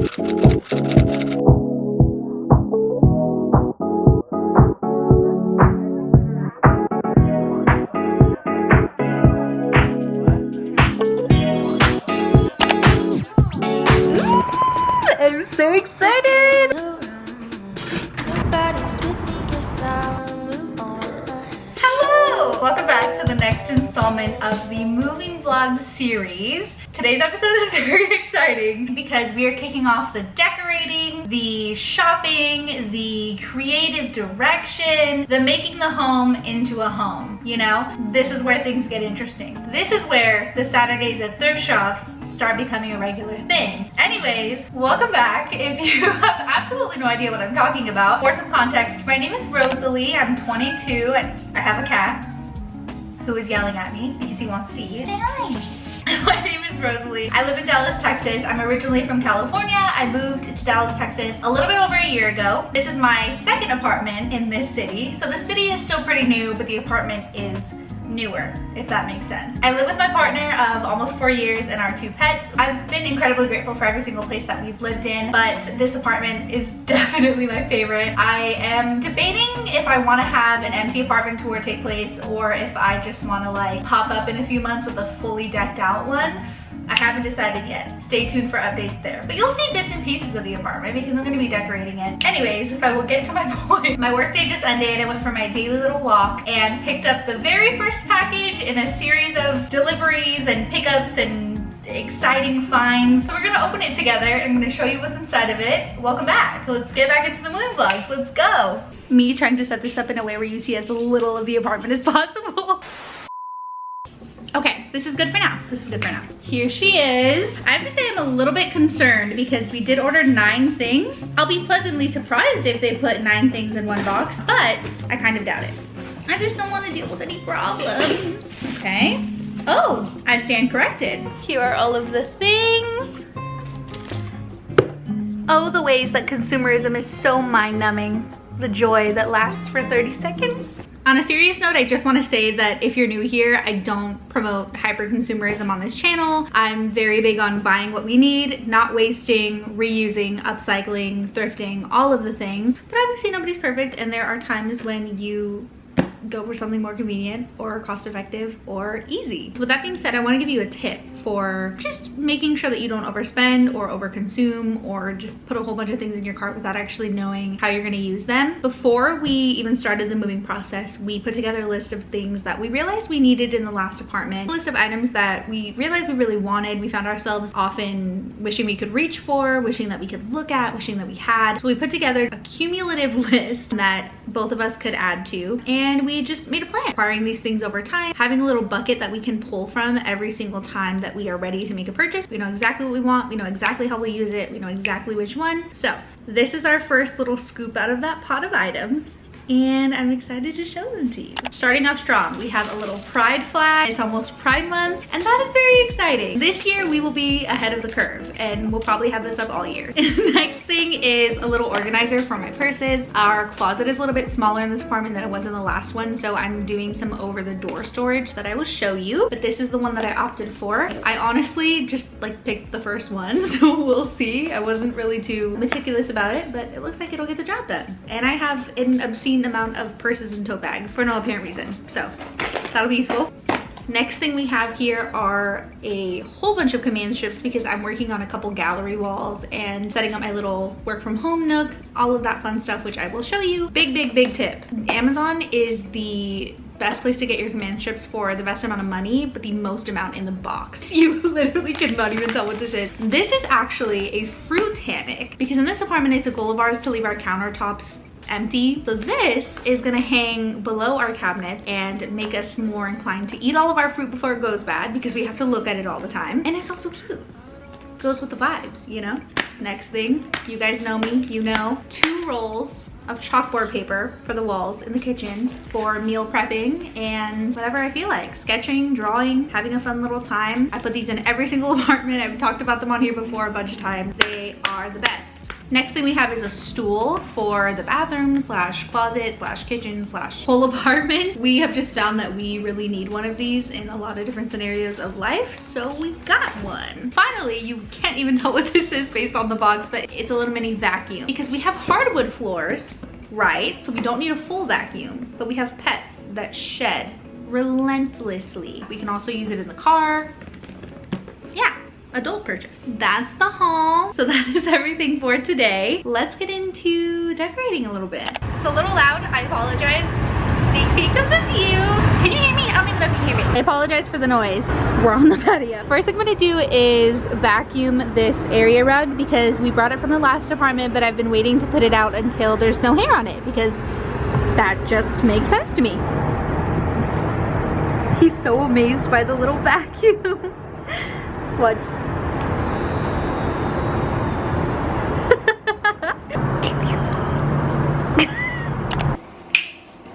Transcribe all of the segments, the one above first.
I'm so excited! Hello! Welcome back to the next installment of the moving vlog series. Today's episode is very exciting because we are kicking off the decorating, the shopping, the creative direction, the making the home into a home, you know? This is where things get interesting. This is where the Saturdays at thrift shops start becoming a regular thing. Anyways, welcome back. If you have absolutely no idea what I'm talking about, for some context, my name is Rosalie. I'm 22. I have a cat who is yelling at me because he wants to eat. My name is Rosalie. I live in Dallas, Texas. I'm originally from California. I moved to Dallas, Texas a little bit over a year ago. This is my second apartment in this city. So the city is still pretty new, but the apartment is newer, if that makes sense. I live with my partner of almost 4 years and our 2 pets. I've been incredibly grateful for every single place that we've lived in, but this apartment is definitely my favorite. I am debating if I want to have an empty apartment tour take place or if I just want to like pop up in a few months with a fully decked out one. I haven't decided yet. Stay tuned for updates there. But you'll see bits and pieces of the apartment because I'm gonna be decorating it. Anyways, if I will get to my point, my workday just ended. I went for my daily little walk and picked up the very first package in a series of deliveries and pickups and exciting finds. So we're gonna open it together and I'm gonna show you what's inside of it. Welcome back. Let's get back into the moving vlogs. Let's go. Me trying to set this up in a way where you see as little of the apartment as possible. Okay, this is good for now. This is good for now. Here she is. I have to say I'm a little bit concerned because we did order 9 things. I'll be pleasantly surprised if they put 9 things in one box, but I kind of doubt it. I just don't want to deal with any problems. Okay. Oh, I stand corrected. Here are all of the things. Oh, the ways that consumerism is so mind-numbing. The joy that lasts for 30 seconds. On a serious note, I just want to say that if you're new here, I don't promote hyper-consumerism on this channel. I'm very big on buying what we need, not wasting, reusing, upcycling, thrifting, all of the things. But obviously nobody's perfect and there are times when you go for something more convenient or cost-effective or easy. So with that being said, I want to give you a tip for just making sure that you don't overspend or overconsume or just put a whole bunch of things in your cart without actually knowing how you're going to use them. Before we even started the moving process, we put together a list of things that we realized we needed in the last apartment, a list of items that we realized we really wanted. We found ourselves often wishing we could reach for, wishing that we could look at, wishing that we had. So we put together a cumulative list that both of us could add to, and we just made a plan, acquiring these things over time, having a little bucket that we can pull from every single time that we are ready to make a purchase. We know exactly what we want, we know exactly how we use it, we know exactly which one. So this is our first little scoop out of that pot of items, and I'm excited to show them to you. Starting off strong, we have a little pride flag. It's almost Pride Month, and that is very exciting. This year we will be ahead of the curve, and we'll probably have this up all year. Next thing is a little organizer for my purses. Our closet is a little bit smaller in this apartment than it was in the last one, so I'm doing some over-the-door storage that I will show you, but this is the one that I opted for. I honestly just like picked the first one, so we'll see. I wasn't really too meticulous about it, but it looks like it'll get the job done. And I have an obscene amount of purses and tote bags for no apparent reason, so that'll be useful. Next thing we have here are a whole bunch of command strips because I'm working on a couple gallery walls and setting up my little work from home nook, all of that fun stuff, which I will show you. Big tip. Amazon is the best place to get your command strips for the best amount of money, but the most amount in the box. You literally cannot even tell what this is. This is actually a fruit hammock because in this apartment it's a goal of ours to leave our countertops empty. So this is gonna hang below our cabinets and make us more inclined to eat all of our fruit before it goes bad because we have to look at it all the time. And it's also cute. Goes with the vibes, you know? Next thing, you guys know me, you know. 2 rolls of chalkboard paper for the walls in the kitchen for meal prepping and whatever I feel like. Sketching, drawing, having a fun little time. I put these in every single apartment. I've talked about them on here before a bunch of times. They are the best. Next thing we have is a stool for the bathroom slash closet slash kitchen slash whole apartment. We have just found that we really need one of these in a lot of different scenarios of life, so we got one. Finally, you can't even tell what this is based on the box, but it's a little mini vacuum because we have hardwood floors, right? So we don't need a full vacuum, but we have pets that shed relentlessly. We can also use it in the car. Yeah, adult purchase. That's the haul. So that is everything for today. Let's get into decorating a little bit. It's a little loud, I apologize. Sneak peek of the view. Can you hear me? I don't even know if you can hear me. I apologize for the noise. We're on the patio. First thing I'm gonna do is vacuum this area rug because we brought it from the last apartment, but I've been waiting to put it out until there's no hair on it because that just makes sense to me. He's so amazed by the little vacuum. Watch.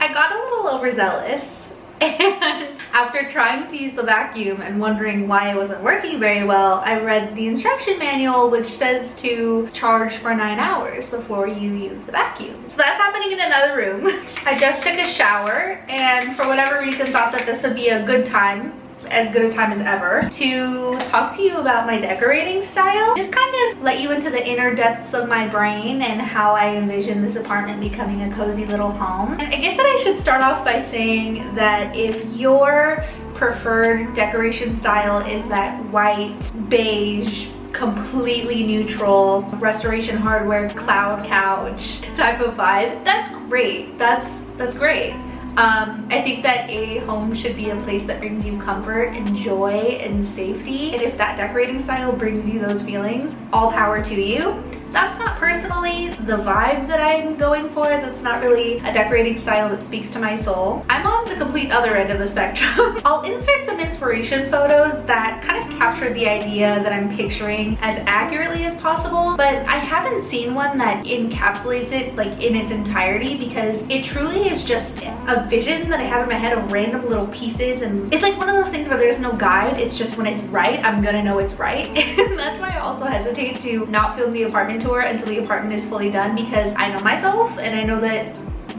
I got a little overzealous, and after trying to use the vacuum and wondering why it wasn't working very well, I read the instruction manual, which says to charge for 9 hours before you use the vacuum. So that's happening in another room. I just took a shower and for whatever reason thought that this would be a good time, as good a time as ever, to talk to you about my decorating style. Just kind of let you into the inner depths of my brain and how I envision this apartment becoming a cozy little home. And I guess that I should start off by saying that if your preferred decoration style is that white, beige, completely neutral, restoration hardware, cloud couch type of vibe, that's great. That's great. I think that a home should be a place that brings you comfort and joy and safety. And if that decorating style brings you those feelings, all power to you. That's not personally the vibe that I'm going for. That's not really a decorating style that speaks to my soul. I'm on the complete other end of the spectrum. I'll insert some inspiration photos that kind of capture the idea that I'm picturing as accurately as possible, but I haven't seen one that encapsulates it like in its entirety because it truly is just a vision that I have in my head of random little pieces, and it's like one of those things where there's no guide. It's just when it's right, I'm gonna know it's right. And that's why I also hesitate to not film the apartment tour until the apartment is fully done, because I know myself and I know that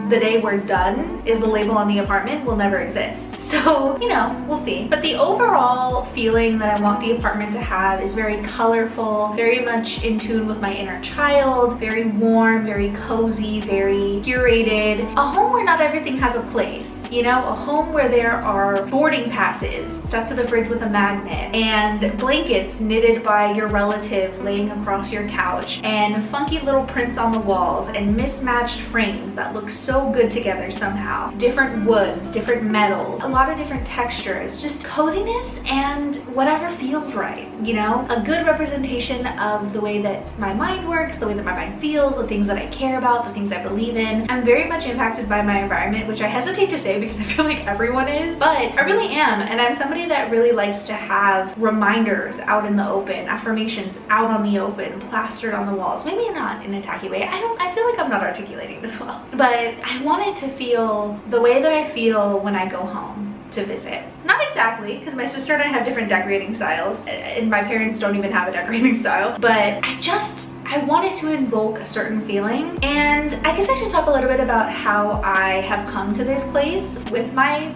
the day we're done is the label on the apartment will never exist. So, you know, we'll see. But the overall feeling that I want the apartment to have is very colorful, very much in tune with my inner child, very warm, very cozy, very curated. A home where not everything has a place, you know? A home where there are boarding passes stuck to the fridge with a magnet, and blankets knitted by your relative laying across your couch, and funky little prints on the walls, and mismatched frames that look so good together somehow. Different woods, different metals, a lot of different textures, just coziness and whatever feels right, you know? A good representation of the way that my mind works, the way that my mind feels, the things that I care about, the things I believe in. I'm very much impacted by my environment, which I hesitate to say because I feel like everyone is, but I really am. And I'm somebody that really likes to have reminders out in the open, affirmations out on the open, plastered on the walls. Maybe not in a tacky way. I feel like I'm not articulating this well, but I want it to feel the way that I feel when I go home to visit. Not exactly, because my sister and I have different decorating styles, and my parents don't even have a decorating style, but I wanted to invoke a certain feeling. And I guess I should talk a little bit about how I have come to this place with my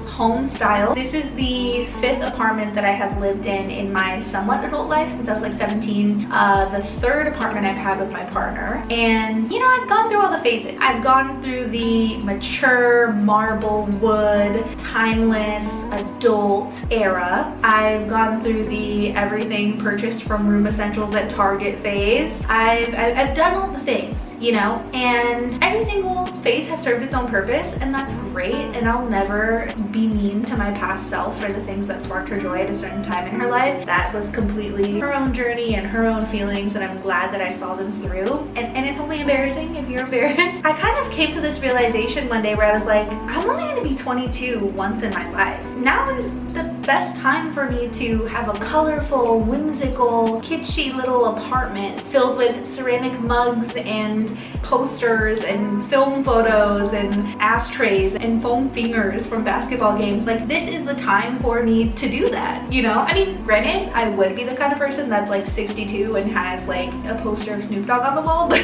home style. This is the 5th apartment that I have lived in my somewhat adult life since I was like 17. The 3rd apartment I've had with my partner. And you know, I've gone through all the phases. I've gone through the mature, marble, wood, timeless, adult era. I've gone through the everything purchased from Room Essentials at Target phase. I've done all the things, you know, and every single phase has served its own purpose, and that's great. And I'll never be mean to my past self for the things that sparked her joy at a certain time in her life. That was completely her own journey and her own feelings, and I'm glad that I saw them through. And it's only embarrassing if you're embarrassed. I kind of came to this realization one day where I was like, I'm only gonna be 22 once in my life. Now is the best time for me to have a colorful, whimsical, kitschy little apartment filled with ceramic mugs and posters and film photos and ashtrays and foam fingers from basketball games. Like, this is the time for me to do that, you know? I mean, granted, I would be the kind of person that's like 62 and has like a poster of Snoop Dogg on the wall, but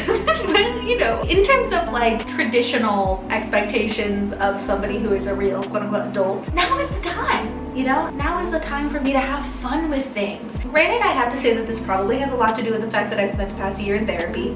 you know, in terms of like traditional expectations of somebody who is a real quote-unquote adult, now is the time. You know, now is the time for me to have fun with things. Granted, I have to say that this probably has a lot to do with the fact that I've spent the past year in therapy.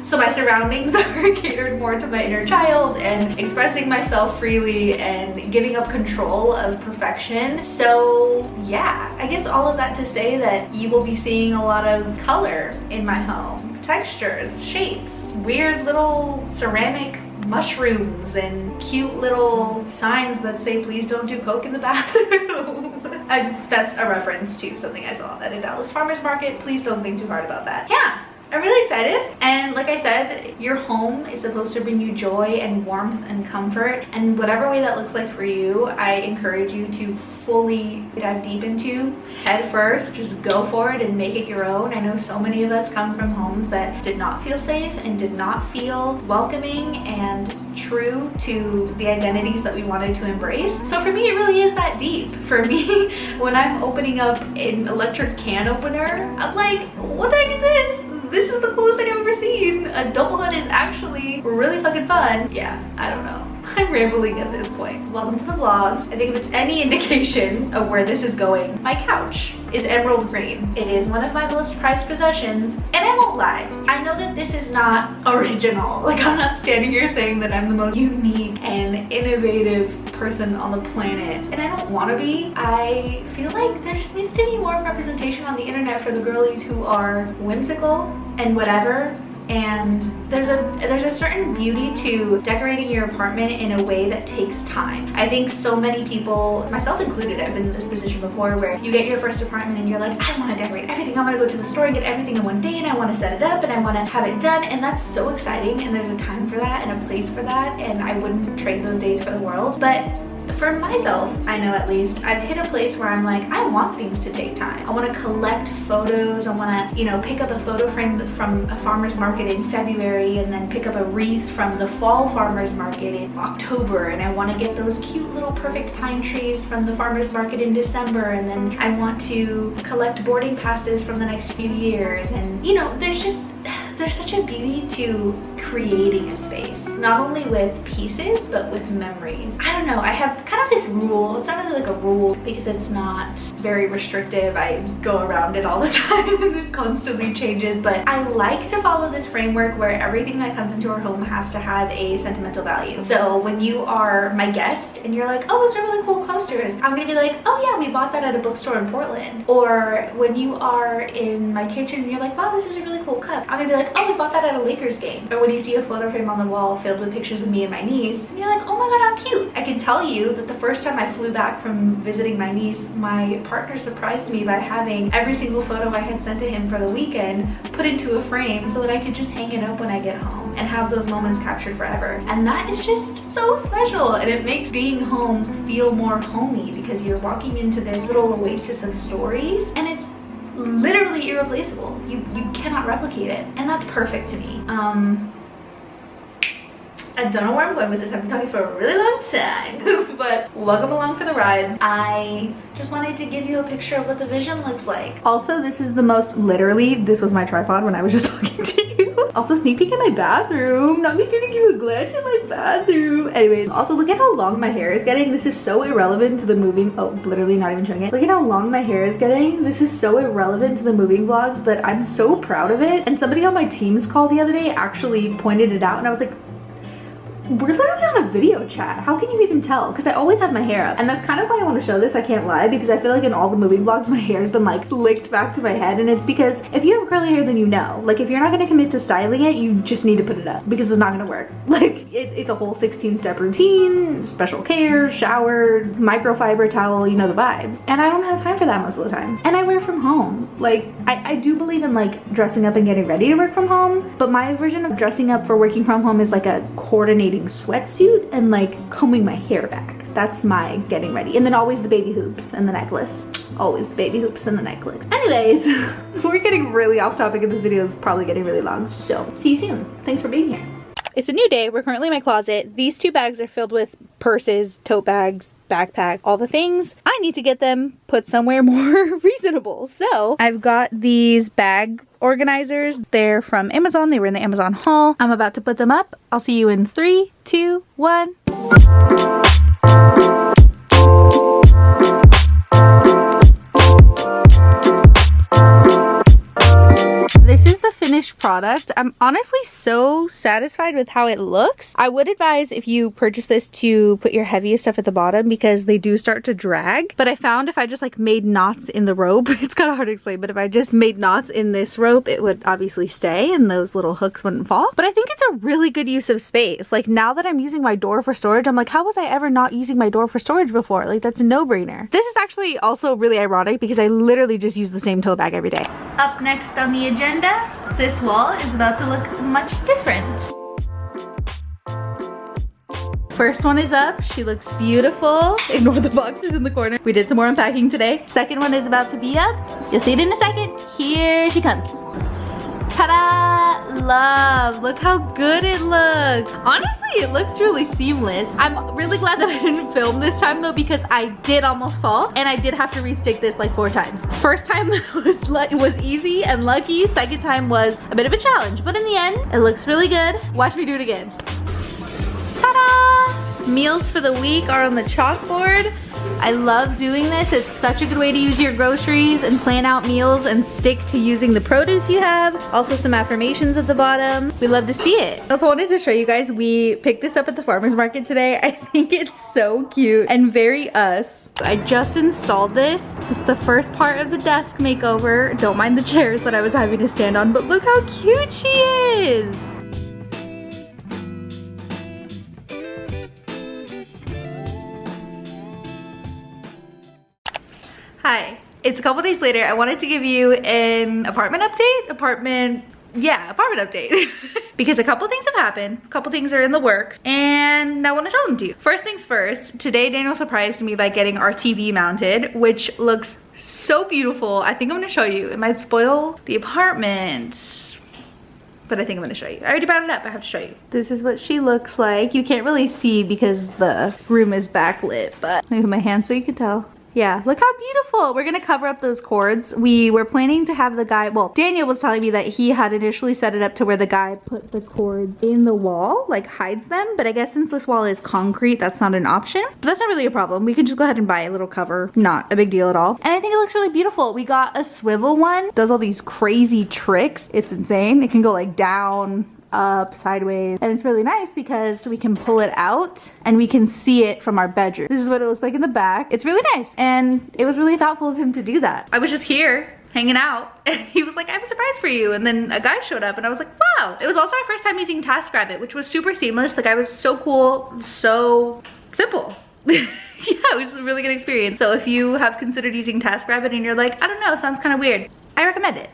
So my surroundings are catered more to my inner child and expressing myself freely and giving up control of perfection. So yeah, I guess all of that to say that you will be seeing a lot of color in my home. Textures, shapes, weird little ceramic mushrooms and cute little signs that say please don't do coke in the bathroom. That's a reference to something I saw at a Dallas farmer's market. Please don't think too hard about that. Yeah, I'm really excited. And like I said, your home is supposed to bring you joy and warmth and comfort, and whatever way that looks like for you, I encourage you to fully dive deep into head first. Just go for it and make it your own. I know so many of us come from homes that did not feel safe and did not feel welcoming and true to the identities that we wanted to embrace. So for me, it really is that deep. For me, when I'm opening up an electric can opener, I'm like, what the heck is this? This is the coolest thing I've ever seen. A double hood is actually really fucking fun. Yeah, I don't know. I'm rambling at this point. Welcome to the vlogs. I think if it's any indication of where this is going, my couch is emerald green. It is one of my most prized possessions, and I won't lie, I know that this is not original. Like, I'm not standing here saying that I'm the most unique and innovative person on the planet, and I don't want to be. I feel like there just needs to be more representation on the internet for the girlies who are whimsical and whatever. And there's a certain beauty to decorating your apartment in a way that takes time. I think so many people, myself included, I've been in this position before where you get your first apartment and you're like, I want to decorate everything. I want to go to the store and get everything in one day, and I want to set it up and I want to have it done, and that's so exciting, and there's a time for that and a place for that, and I wouldn't trade those days for the world. But for myself, I know at least, I've hit a place where I'm like, I want things to take time. I want to collect photos. I want to, you know, pick up a photo frame from a farmer's market in February and then pick up a wreath from the fall farmer's market in October. And I want to get those cute little perfect pine trees from the farmer's market in December. And then I want to collect boarding passes from the next few years. And, you know, there's such a beauty to creating a space, not only with pieces, but with memories. I don't know, I have kind of this rule. It's not really like a rule because it's not very restrictive. I go around it all the time and this constantly changes, but I like to follow this framework where everything that comes into our home has to have a sentimental value. So when you are my guest and you're like, oh, those are really cool coasters, I'm gonna be like, oh yeah, we bought that at a bookstore in Portland. Or when you are in my kitchen and you're like, wow, this is a really cool cup, I'm gonna be like, oh, we bought that at a Lakers game. Or when you see a photo frame on the wall filled with pictures of me and my niece, and you're like, oh my god, how cute. I can tell you that the first time I flew back from visiting my niece, my partner surprised me by having every single photo I had sent to him for the weekend put into a frame so that I could just hang it up when I get home and have those moments captured forever. And that is just so special, and it makes being home feel more homey because you're walking into this little oasis of stories, and it's literally irreplaceable. You cannot replicate it, and that's perfect to me. I don't know where I'm going with this. I've been talking for a really long time, but welcome along for the ride. I just wanted to give you a picture of what the vision looks like. Also, this is the most, literally, this was my tripod when I was just talking to you. Also, sneak peek in my bathroom. Not me giving you a glance at my bathroom. Anyways, also look at how long my hair is getting. This is so irrelevant to the moving, oh, literally not even showing it. Look at how long my hair is getting. This is so irrelevant to the moving vlogs, but I'm so proud of it. And somebody on my Teams call the other day actually pointed it out, and I was like, we're literally on a video chat. How can you even tell? Because I always have my hair up, and that's kind of why I want to show this, I can't lie, because I feel like in all the moving vlogs my hair has been like slicked back to my head, and it's because if you have curly hair, then you know. Like, if you're not going to commit to styling it, you just need to put it up because it's not going to work. Like, it's a whole 16-step routine, special care, shower, microfiber towel, you know the vibes. And I don't have time for that most of the time. And I work from home. Like, I do believe in like dressing up and getting ready to work from home, but my version of dressing up for working from home is like a coordinating sweatsuit and like combing my hair back. That's my getting ready. And then always the baby hoops and the necklace. Always the baby hoops and the necklace. Anyways, we're getting really off topic and this video is probably getting really long. So see you soon. Thanks for being here. It's a new day. We're currently in my closet. These 2 bags are filled with purses, tote bags, backpack, all the things. I need to get them put somewhere more reasonable. So I've got these bag organizers. They're from Amazon. They were in the Amazon haul. I'm about to put them up. I'll see you in 3, 2, 1. This is the finished product. I'm honestly so satisfied with how it looks. I would advise if you purchase this to put your heaviest stuff at the bottom because they do start to drag. But I found if I just like made knots in the rope, it's kind of hard to explain, but if I just made knots in this rope, it would obviously stay and those little hooks wouldn't fall. But I think it's a really good use of space. Like now that I'm using my door for storage, I'm like, how was I ever not using my door for storage before? Like that's a no-brainer. This is actually also really ironic because I literally just use the same tote bag every day. Up next on the agenda, this wall is about to look much different. First one is up. She looks beautiful. Ignore the boxes in the corner. We did some more unpacking today. Second one is about to be up. You'll see it in a second. Here she comes. Ta-da! Love. Look how good it looks. Honestly, it looks really seamless. I'm really glad that I didn't film this time though because I did almost fall and I did have to restick this like 4 times. First time was easy and lucky. Second time was a bit of a challenge, but in the end, it looks really good. Watch me do it again. Ta-da! Meals for the week are on the chalkboard. I love doing this. It's such a good way to use your groceries and plan out meals and stick to using the produce you have. Also some affirmations at the bottom. We love to see it. I also wanted to show you guys, we picked this up at the farmer's market today. I think it's so cute and very us. I just installed this. It's the first part of the desk makeover. Don't mind the chairs that I was having to stand on, but look how cute she is. Hi, it's a couple days later. I wanted to give you an apartment update. Apartment update. Because a couple things have happened. A couple things are in the works and I want to tell them to you. First things first, today Daniel surprised me by getting our TV mounted, which looks so beautiful. I think I'm going to show you. It might spoil the apartment, but I think I'm going to show you. I already brought it up. I have to show you. This is what she looks like. You can't really see because the room is backlit, but let me put my hand so you can tell. Yeah, look how beautiful. We're gonna cover up those cords. We were planning to have the guy, well, Daniel was telling me that he had initially set it up to where the guy put the cords in the wall, like hides them, but I guess since this wall is concrete, that's not an option. But that's not really a problem. We can just go ahead and buy a little cover. Not a big deal at all. And I think it looks really beautiful. We got a swivel one. Does all these crazy tricks. It's insane. It can go like down, up, sideways, and it's really nice because we can pull it out and we can see it from our bedroom. This is what it looks like in the back. It's really nice and it was really thoughtful of him to do that. I was just here hanging out and he was like, I have a surprise for you, and then a guy showed up and I was like, wow. It was also our first time using TaskRabbit, which was super seamless. The guy was so cool, so simple. Yeah, it was a really good experience. So if you have considered using TaskRabbit and you're like, I don't know, sounds kind of weird, I recommend it.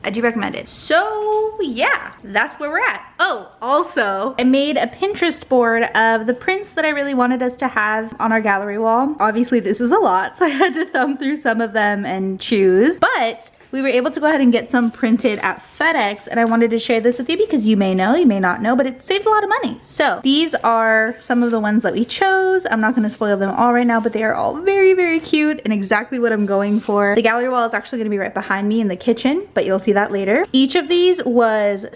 I do recommend it. So yeah, that's where we're at. Oh, also, I made a Pinterest board of the prints that I really wanted us to have on our gallery wall. Obviously this is a lot, so I had to thumb through some of them and choose, but we were able to go ahead and get some printed at FedEx, and I wanted to share this with you because you may know, you may not know, but it saves a lot of money. So these are some of the ones that we chose. I'm not gonna spoil them all right now, but they are all very, very cute and exactly what I'm going for. The gallery wall is actually gonna be right behind me in the kitchen, but you'll see that later. Each of these was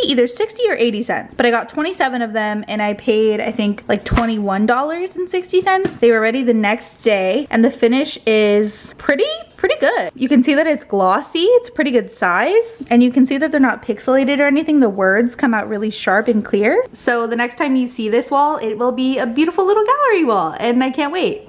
either 60 or 80 cents, but I got 27 of them and I paid, I think, like $21.60. They were ready the next day and the finish is pretty good. You can see that it's glossy, it's a pretty good size, and you can see that they're not pixelated or anything. The words come out really sharp and clear. So the next time you see this wall, it will be a beautiful little gallery wall and I can't wait.